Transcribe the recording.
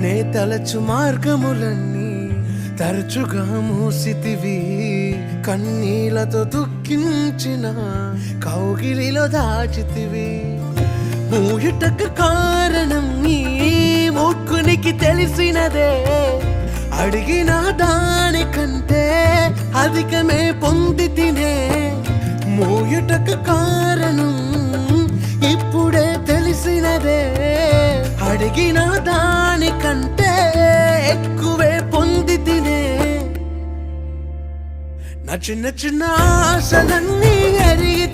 నే తలచు మార్గములన్నీ తరచుగా మూసితివి, కన్నీళ్లతో దుఃఖించిన కౌగిలిలో దాచితివి. మూయుటకు కారణం నీ మూర్ఖునికి తెలిసినదే, అడిగిన దానికంటే అధికమే పొంది తినే. మూయుటకు కారణం ఇప్పుడే తెలిసినదే, అడిగిన దానికంటే ఎక్కువే పొంది తినే. నా చిన్న చిన్న ఆశలన్నీ ఎరిగి